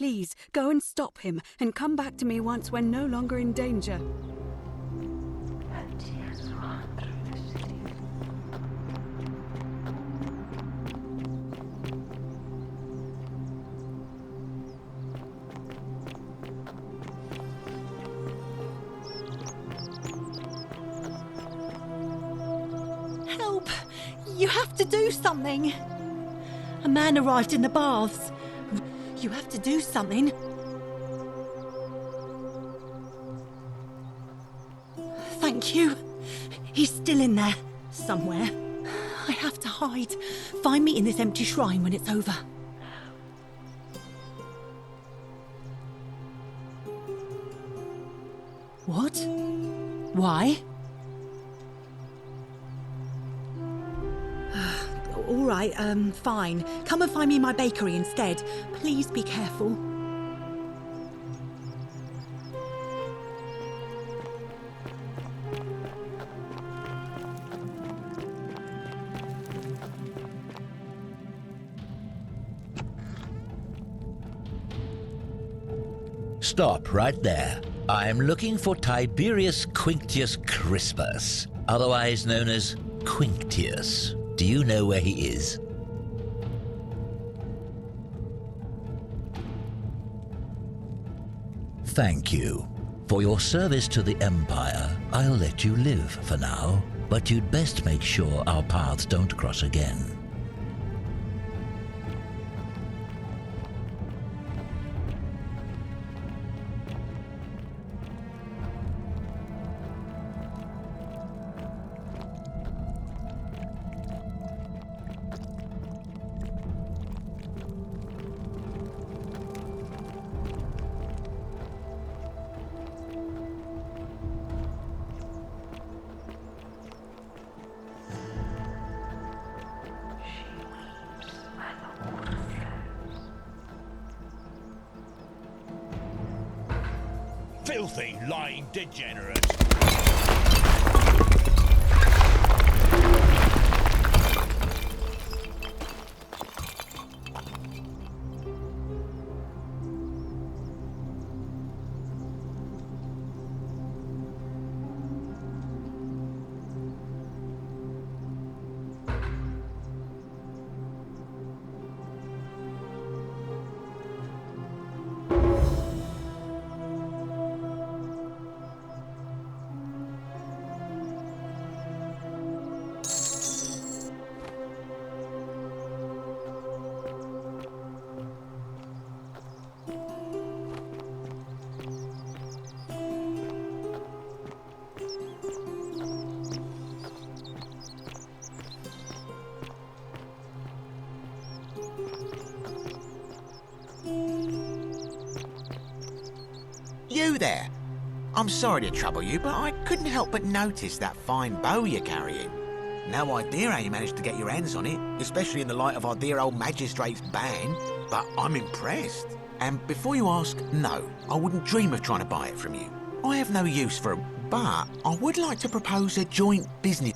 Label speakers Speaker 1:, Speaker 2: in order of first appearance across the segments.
Speaker 1: Please, go and stop him, and come back to me once we're no longer in danger.
Speaker 2: Help! You have to do something! A man arrived in the baths. You have to do something. Thank you. He's still in there, somewhere. I have to hide. Find me in this empty shrine when it's over. What? Why? All right, fine. Come and find me in my bakery instead. Please be careful.
Speaker 3: Stop right there. I'm looking for Tiberius Quinctius Crispus, otherwise known as Quinctius. Do you know where he is? Thank you. For your service to the Empire, I'll let you live for now, but you'd best make sure our paths don't cross again.
Speaker 4: Filthy, lying degenerate.
Speaker 5: You there? I'm sorry to trouble you, but I couldn't help but notice that fine bow you're carrying. No idea how you managed to get your hands on it, especially in the light of our dear old magistrate's ban, but I'm impressed. And before you ask, no, I wouldn't dream of trying to buy it from you. I have no use for it, but I would like to propose a joint business.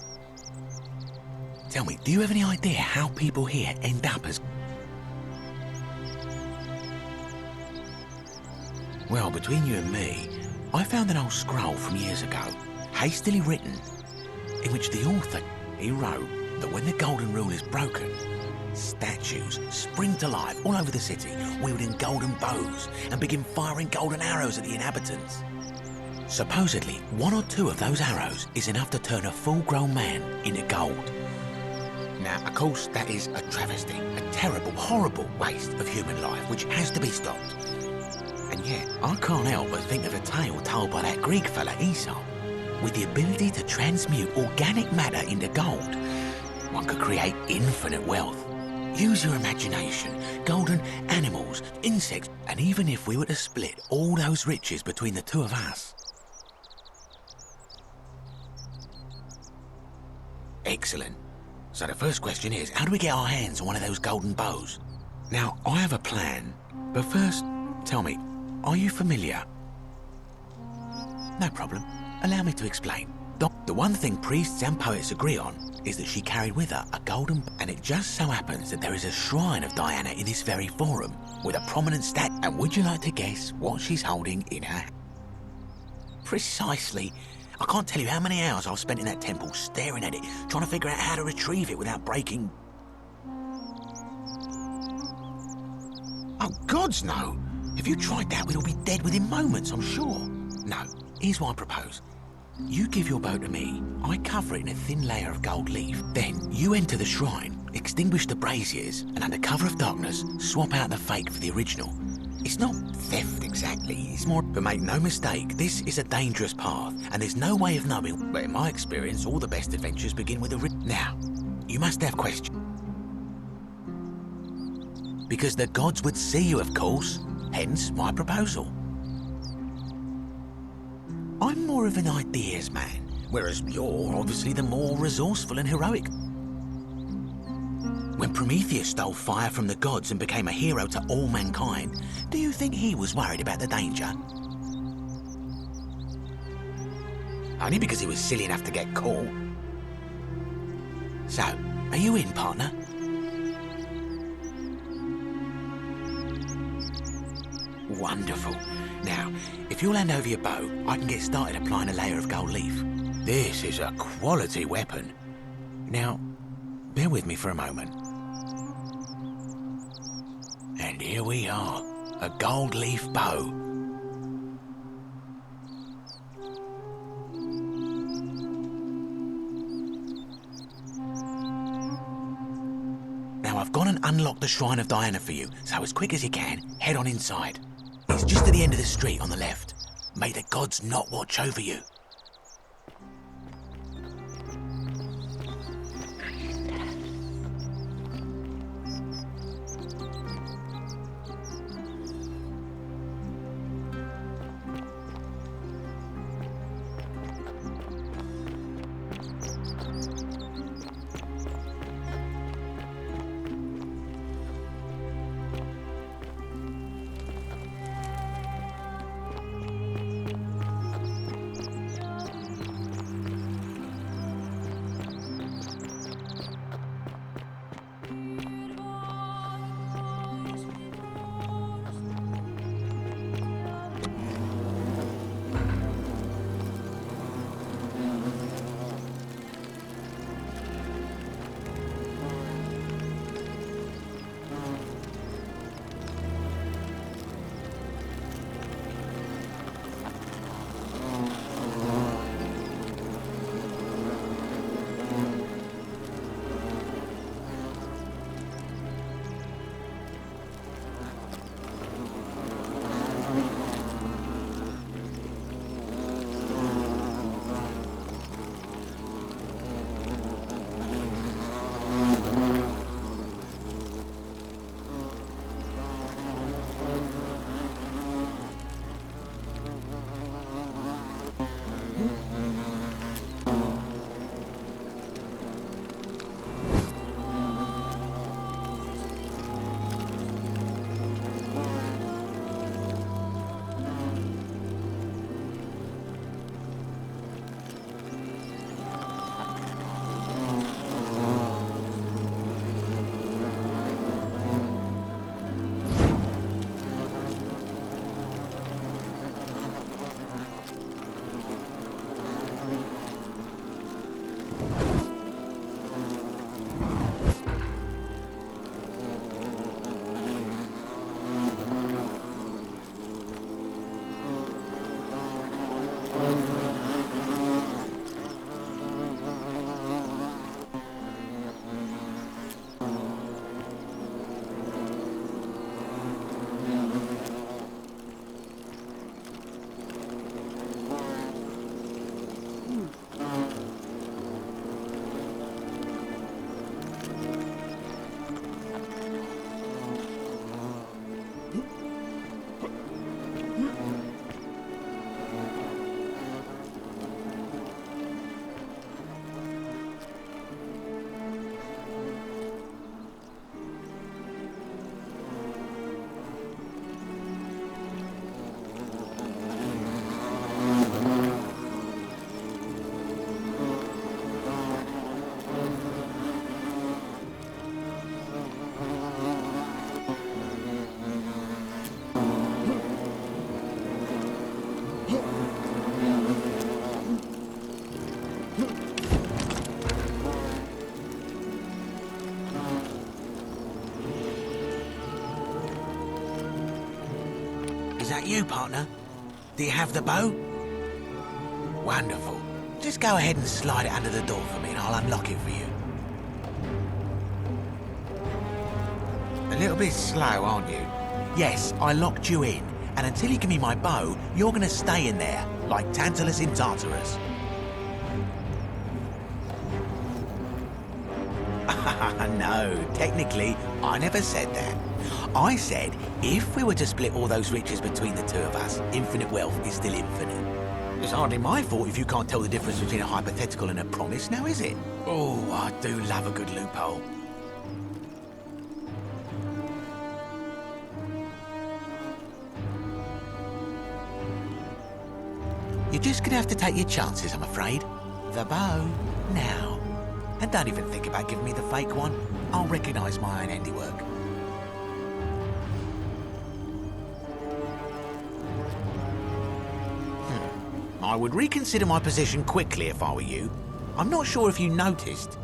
Speaker 5: Tell me, do you have any idea how people here end up as... Well, between you and me, I found an old scroll from years ago, hastily written, in which the author, he wrote that when the golden rule is broken, statues spring to life all over the city, wielding golden bows and begin firing golden arrows at the inhabitants. Supposedly, one or two of those arrows is enough to turn a full-grown man into gold. Now, of course, that is a travesty, a terrible, horrible waste of human life, which has to be stopped. And yet, I can't help but think of a tale told by that Greek fella Aesop. With the ability to transmute organic matter into gold, one could create infinite wealth. Use your imagination, golden animals, insects, and even if we were to split all those riches between the two of us. Excellent. So the first question is, how do we get our hands on one of those golden bows? Now, I have a plan, but first, tell me, are you familiar? No problem. Allow me to explain. The one thing priests and poets agree on is that she carried with her a golden... And it just so happens that there is a shrine of Diana in this very forum, with a prominent statue. And would you like to guess what she's holding in her hand? Precisely. I can't tell you how many hours I've spent in that temple staring at it, trying to figure out how to retrieve it without breaking... Oh, gods, no. If you tried that, we'd all be dead within moments, I'm sure. No, here's what I propose. You give your bow to me, I cover it in a thin layer of gold leaf. Then you enter the shrine, extinguish the braziers, and under cover of darkness, swap out the fake for the original. It's not theft exactly, it's more... But make no mistake, this is a dangerous path, and there's no way of knowing. But in my experience, all the best adventures begin with a... Now, you must have questions. Because the gods would see you, of course. Hence my proposal. I'm more of an ideas man, whereas you're obviously the more resourceful and heroic. When Prometheus stole fire from the gods and became a hero to all mankind, do you think he was worried about the danger? Only because he was silly enough to get caught. So, are you in, partner? Wonderful. Now, if you'll hand over your bow, I can get started applying a layer of gold leaf. This is a quality weapon. Now, bear with me for a moment. And here we are, a gold leaf bow. Now I've gone and unlocked the Shrine of Diana for you, so as quick as you can, head on inside. It's just at the end of the street on the left. May the gods not watch over you. partner. Do you have the bow? Wonderful. Just go ahead and slide it under the door for me and I'll unlock it for you. A little bit slow, aren't you? Yes, I locked you in, and until you give me my bow, you're gonna stay in there, like Tantalus in Tartarus. No, technically, I never said that. I said, if we were to split all those riches between the two of us, infinite wealth is still infinite. It's hardly my fault if you can't tell the difference between a hypothetical and a promise, now is it? Oh, I do love a good loophole. You're just gonna have to take your chances, I'm afraid. The bow, now. And don't even think about giving me the fake one. I'll recognise my own handiwork. I would reconsider my position quickly if I were you. I'm not sure if you noticed,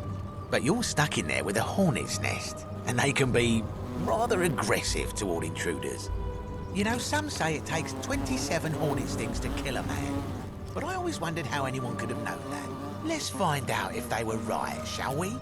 Speaker 5: but you're stuck in there with a hornet's nest, and they can be rather aggressive toward intruders. You know, some say it takes 27 hornet stings to kill a man, but I always wondered how anyone could have known that. Let's find out if they were right, shall we?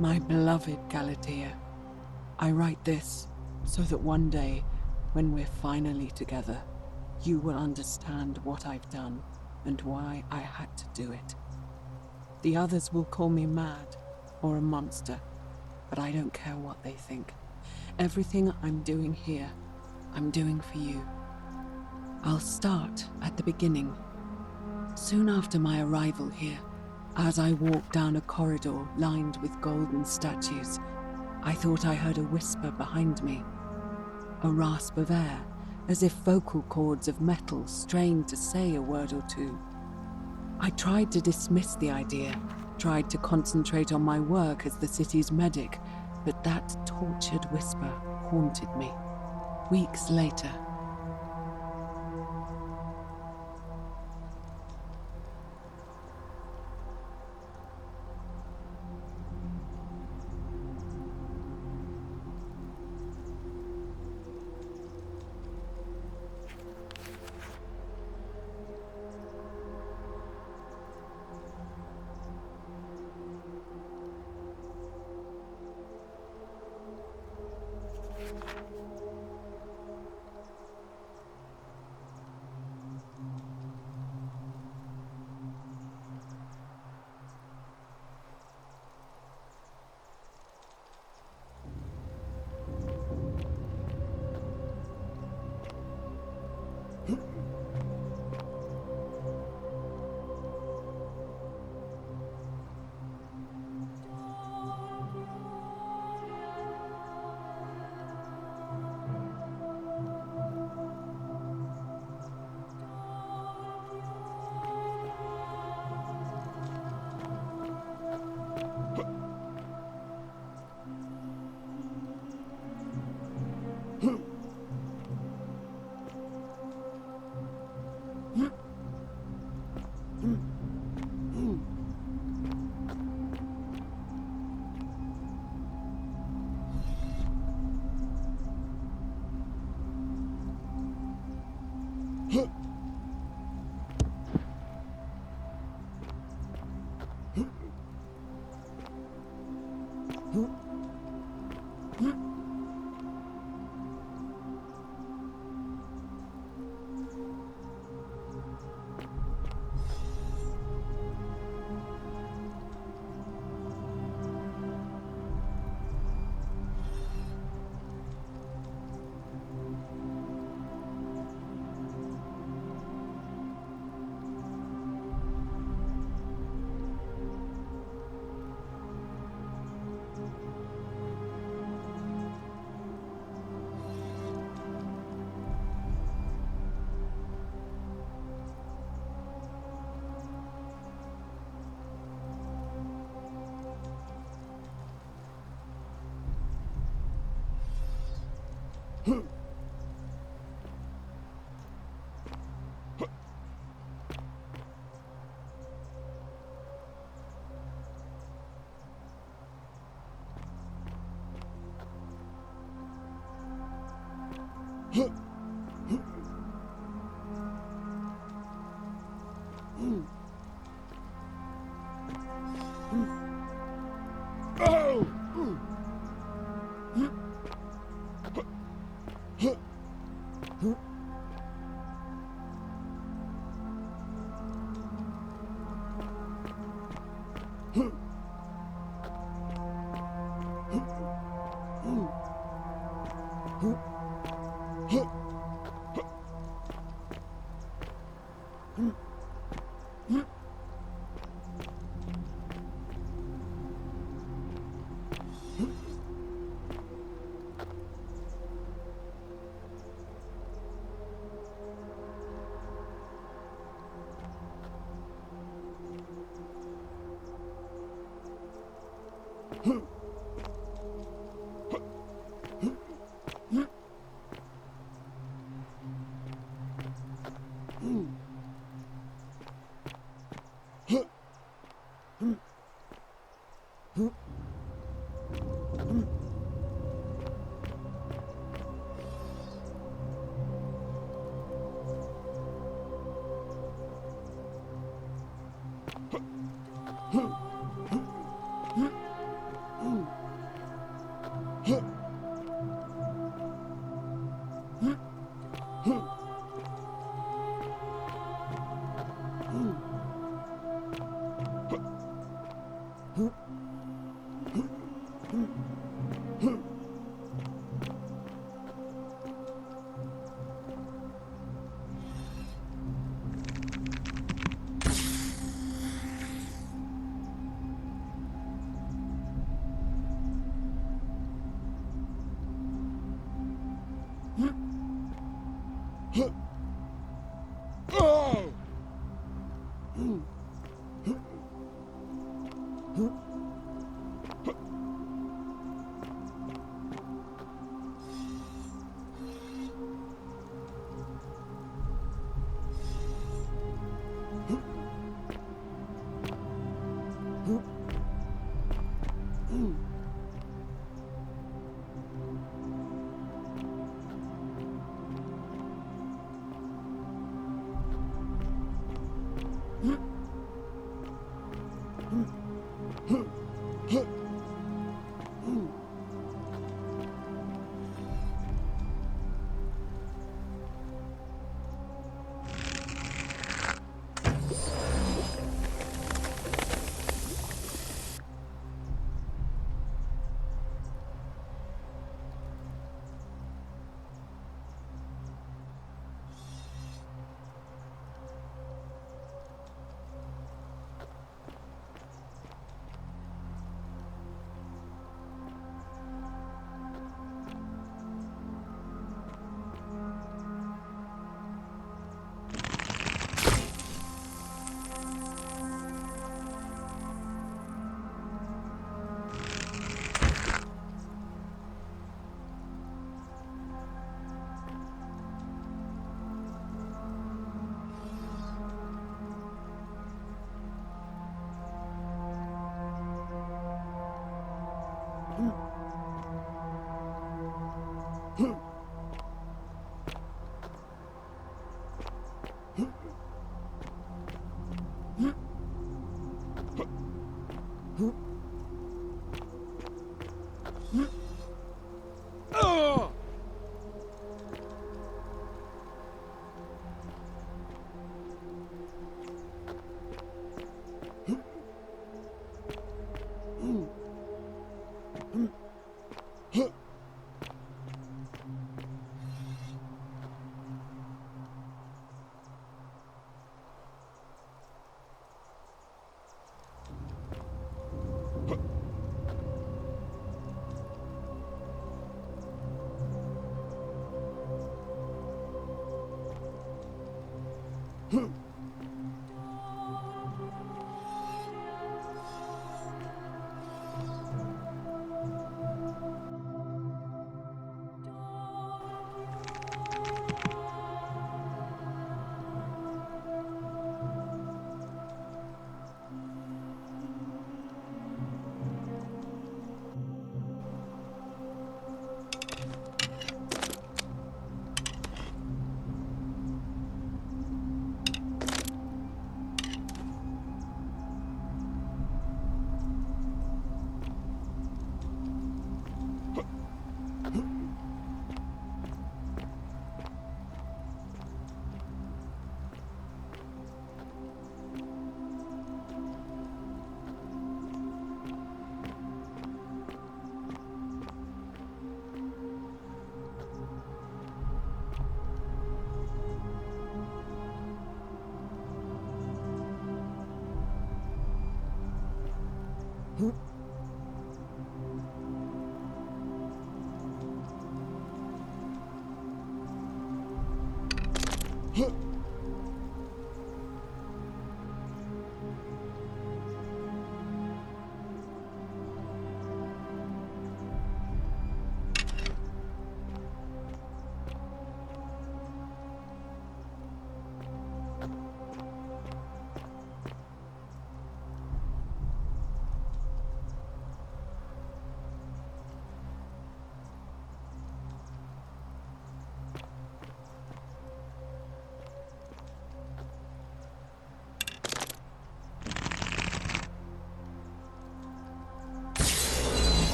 Speaker 1: My beloved Galatea, I write this so that one day, when we're finally together, you will understand what I've done and why I had to do it. The others will call me mad or a monster, but I don't care what they think. Everything I'm doing here, I'm doing for you. I'll start at the beginning. Soon after my arrival here, as I walked down a corridor lined with golden statues, I thought I heard a whisper behind me. A rasp of air, as if vocal cords of metal strained to say a word or two. I tried to dismiss the idea, tried to concentrate on my work as the city's medic, but that tortured whisper haunted me. Weeks later,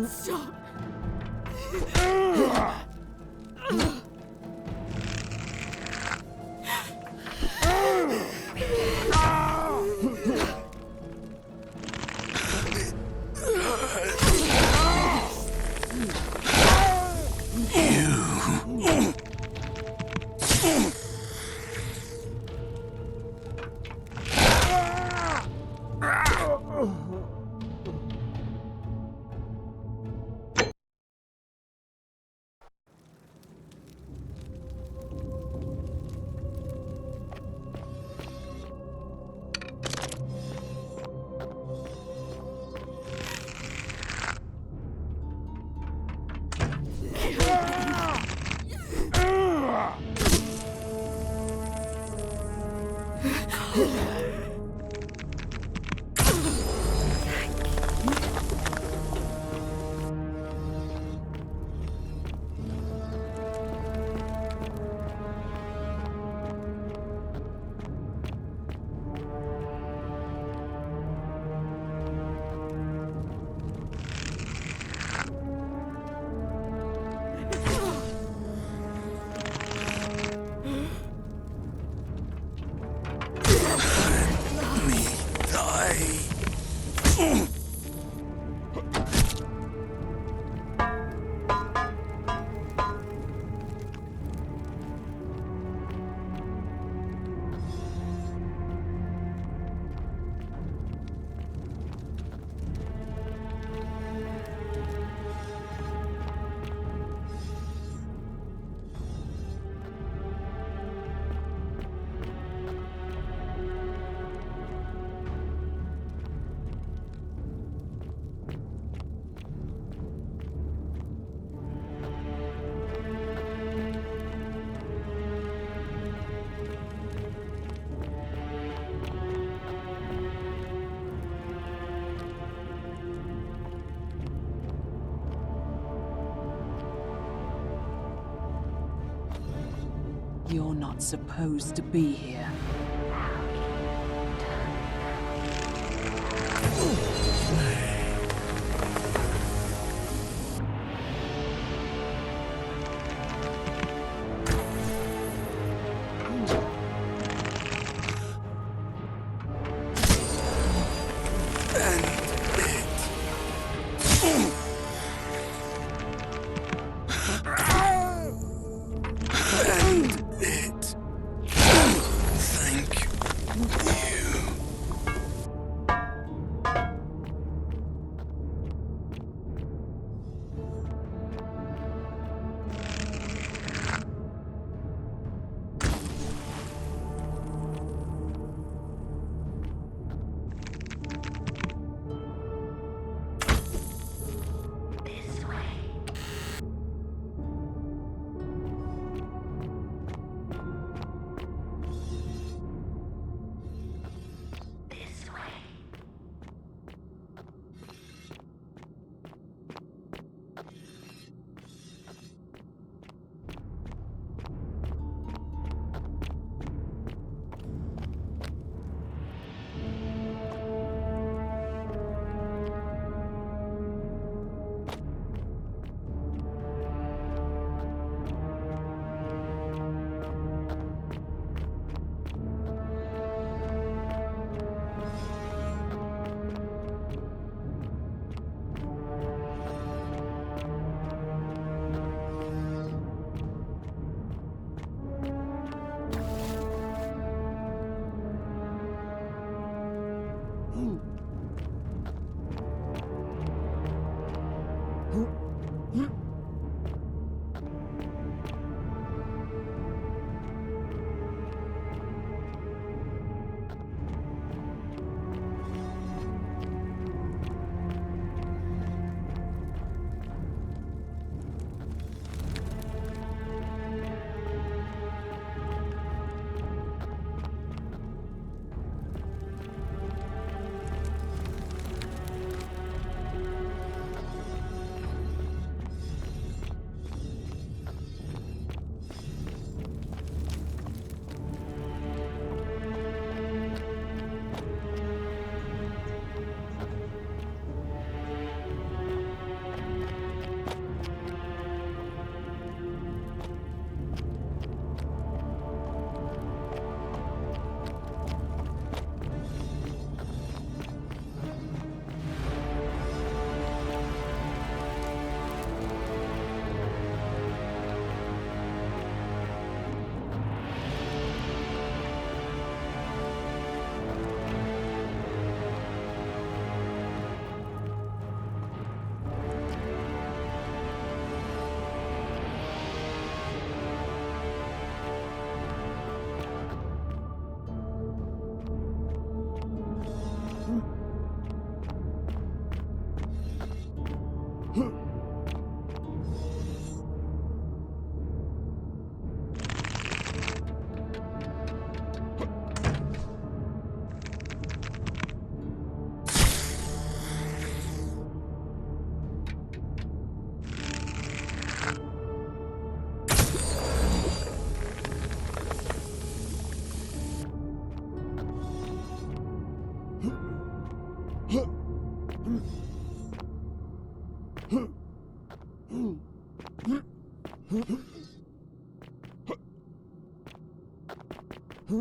Speaker 4: Stop.
Speaker 1: You're not supposed to be here.
Speaker 4: Hmm.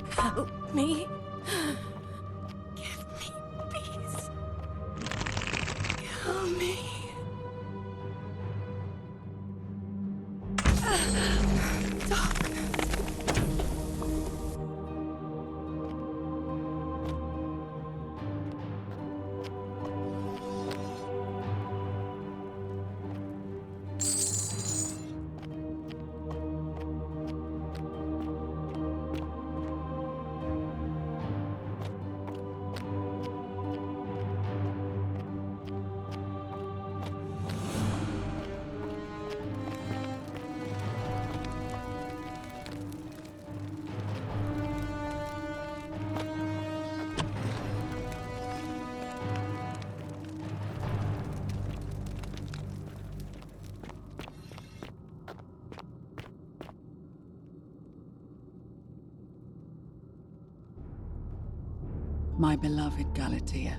Speaker 2: Help me. Give me peace. Kill me.
Speaker 1: My beloved Galatea,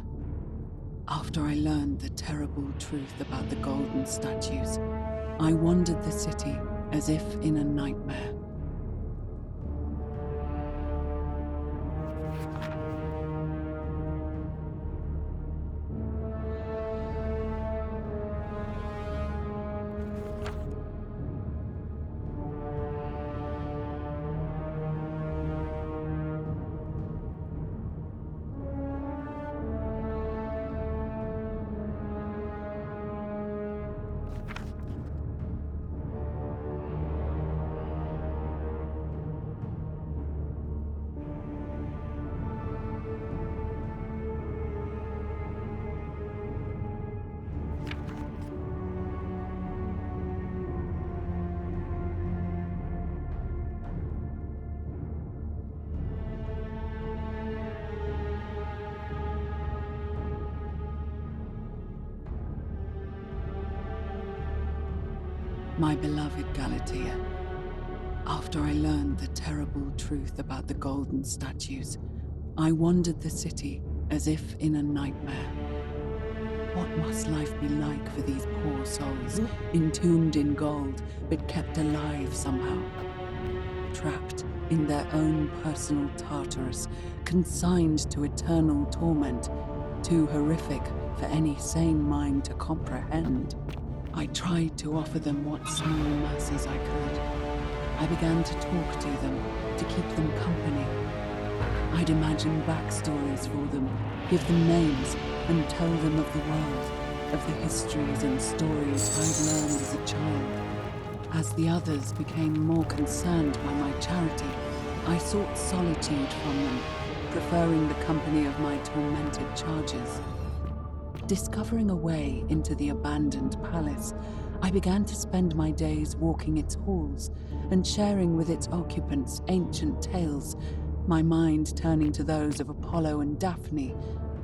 Speaker 1: after I learned the terrible truth about the golden statues, I wandered the city as if in a nightmare. My beloved Galatea, after I learned the terrible truth about the golden statues, I wandered the city as if in a nightmare. What must life be like for these poor souls, entombed in gold, but kept alive somehow? Trapped in their own personal Tartarus, consigned to eternal torment, too horrific for any sane mind to comprehend. I tried to offer them what small mercies I could. I began to talk to them, to keep them company. I'd imagine backstories for them, give them names, and tell them of the world, of the histories and stories I'd learned as a child. As the others became more concerned by my charity, I sought solitude from them, preferring the company of my tormented charges. Discovering a way into the abandoned palace, I began to spend my days walking its halls and sharing with its occupants ancient tales, my mind turning to those of Apollo and Daphne,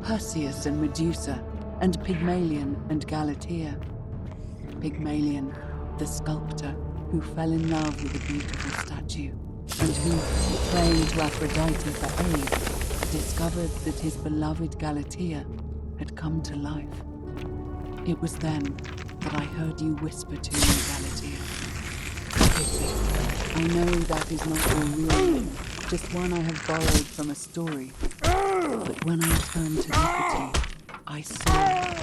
Speaker 1: Perseus and Medusa, and Pygmalion and Galatea. Pygmalion, the sculptor who fell in love with a beautiful statue, and who, praying to Aphrodite for aid, discovered that his beloved Galatea had come to life. It was then that I heard you whisper to me, Galatea. Forgive me. I know that is not your real name, just one I have borrowed from a story. But when I turned to look at you, I saw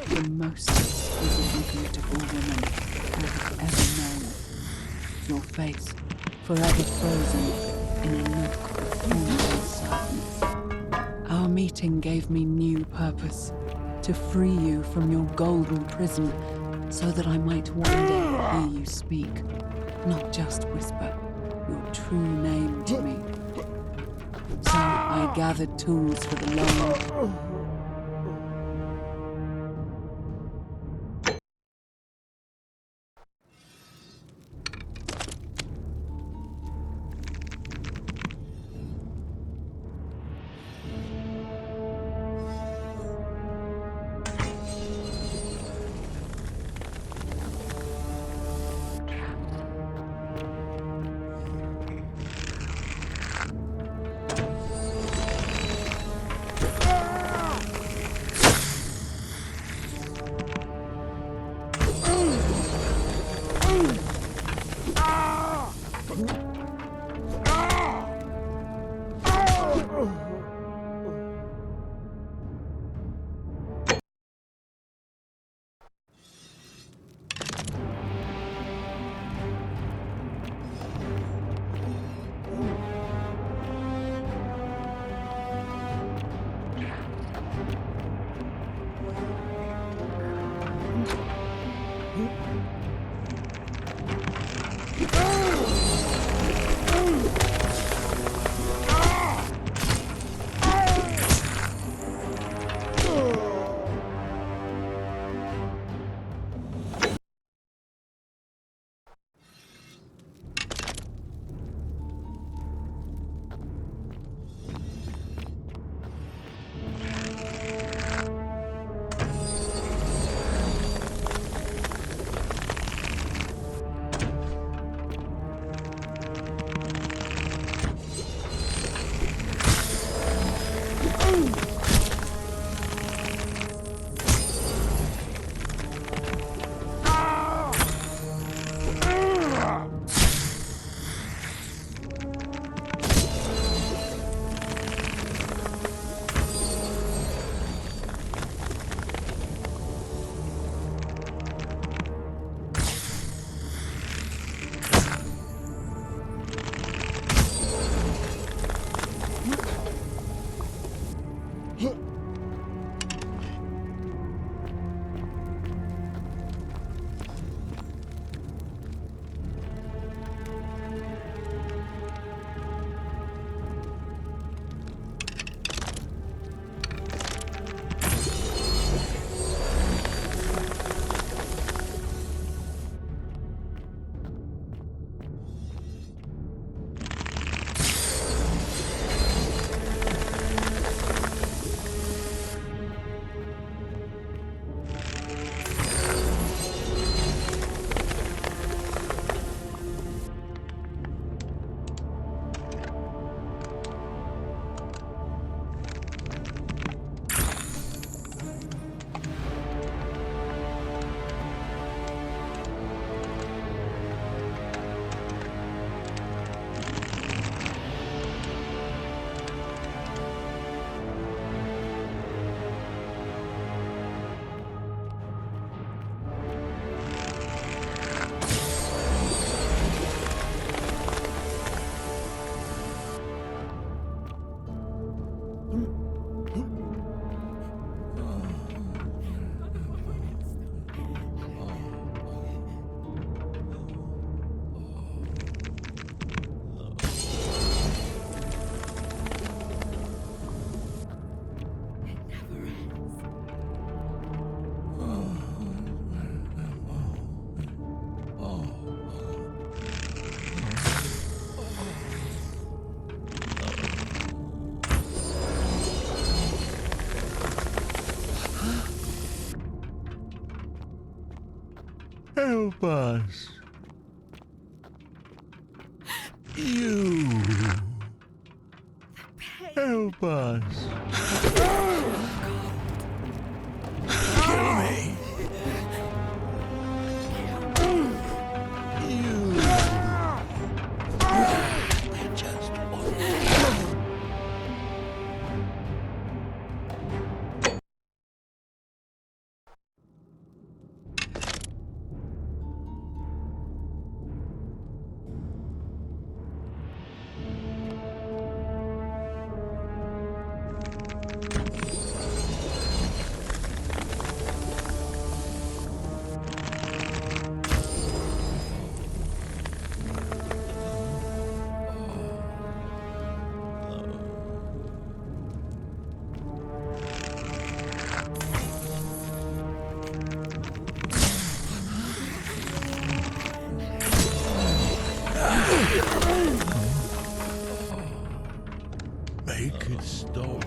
Speaker 1: the most exquisitely beautiful woman I have ever known. Your face, forever frozen in a look of formless sadness. Our meeting gave me new purpose, to free you from your golden prison, so that I might one day hear you speak, not just whisper your true name to me. So I gathered tools for the long...
Speaker 5: Help us. You. Help us. Kill me. You. Just one. Make it stop.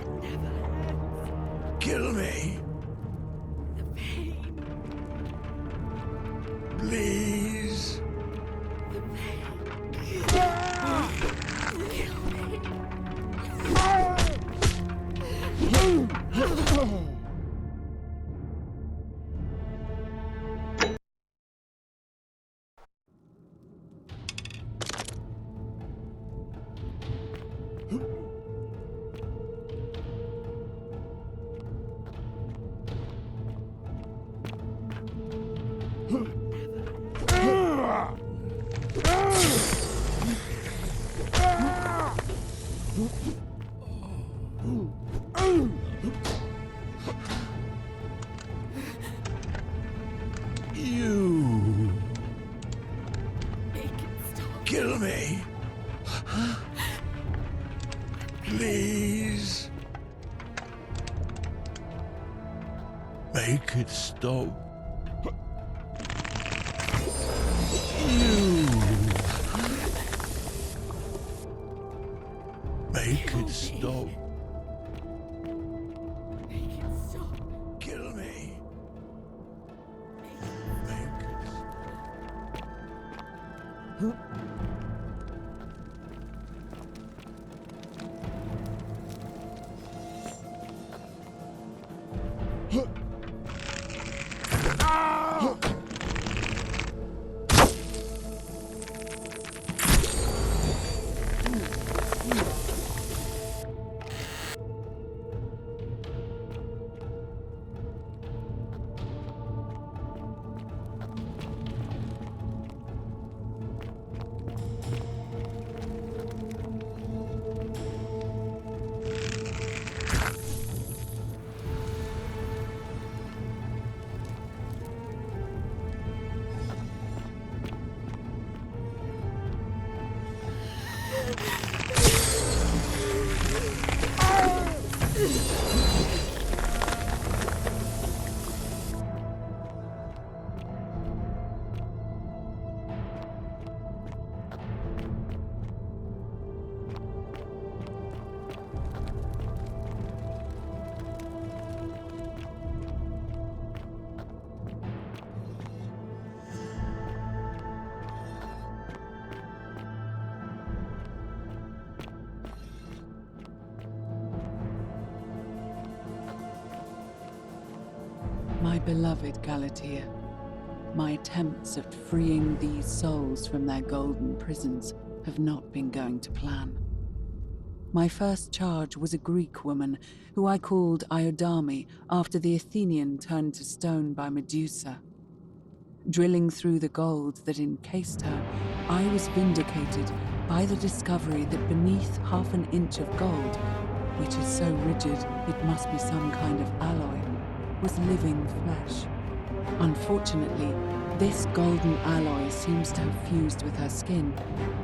Speaker 5: Kill me. Please. You. Kill me. Please. Make it stop. You. Make it stop. Kill me. Make it stop.
Speaker 1: My beloved Galatea, my attempts at freeing these souls from their golden prisons have not been going to plan. My first charge was a Greek woman who I called Iodame after the Athenian turned to stone by Medusa. Drilling through the gold that encased her, I was vindicated by the discovery that beneath half an inch of gold, which is so rigid it must be some kind of alloy, was living flesh. Unfortunately, this golden alloy seems to have fused with her skin,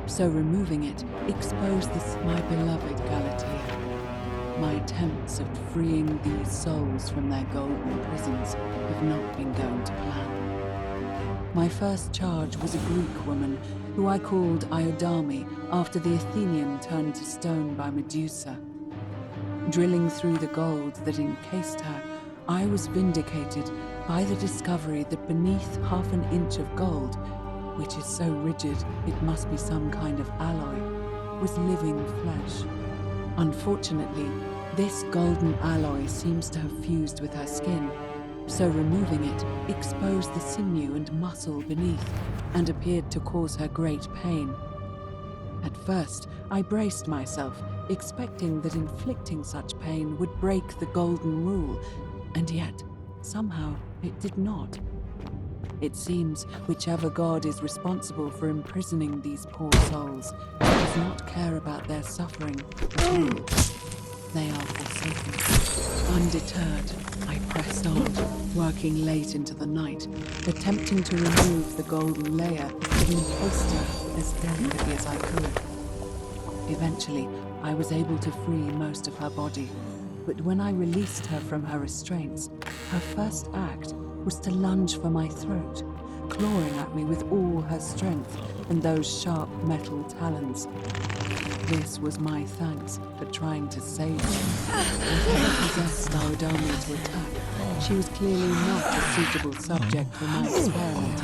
Speaker 1: so removing it exposed this, my beloved Galatea. My attempts at freeing these souls from their golden prisons have not been going to plan. My first charge was a Greek woman who I called Iodame after the Athenian turned to stone by Medusa. Drilling through the gold that encased her, I was vindicated by the discovery that beneath half an inch of gold, which is so rigid it must be some kind of alloy, was living flesh. Unfortunately, this golden alloy seems to have fused with her skin, so removing it exposed the sinew and muscle beneath and appeared to cause her great pain. At first, I braced myself, expecting that inflicting such pain would break the golden rule, and yet, somehow, it did not. It seems whichever god is responsible for imprisoning these poor souls does not care about their suffering at all. They are forsaken. Undeterred, I pressed on, working late into the night, attempting to remove the golden layer that encased her as delicately as I could. Eventually, I was able to free most of her body, but when I released her from her restraints, her first act was to lunge for my throat, clawing at me with all her strength and those sharp metal talons. This was my thanks for trying to save me. Whatever possessed Aradamia to attack, she was clearly not a suitable subject for my experiment,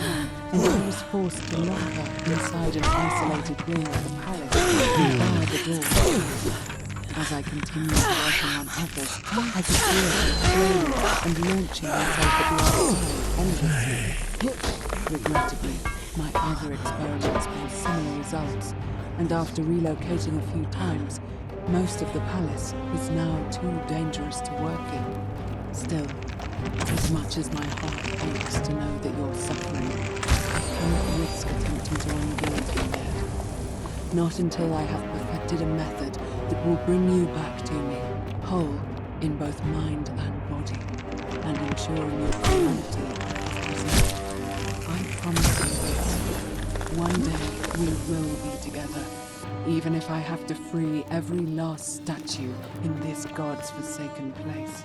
Speaker 1: and I was forced to lock her inside an isolated wing of the palace and bar the door. As I continued working on others, I could hear her flailing and launching herself at the outside endlessly. Regrettably, my other experiments bore similar results, and after relocating a few times, most of the palace is now too dangerous to work in. Still, as much as my heart aches to know that you're suffering, I cannot risk attempting to undo you yet. Not until I have perfected a method that will bring you back to me, whole in both mind and body, and ensuring your quality of presence. I promise you this. One day we will be together, even if I have to free every last statue in this god's forsaken place.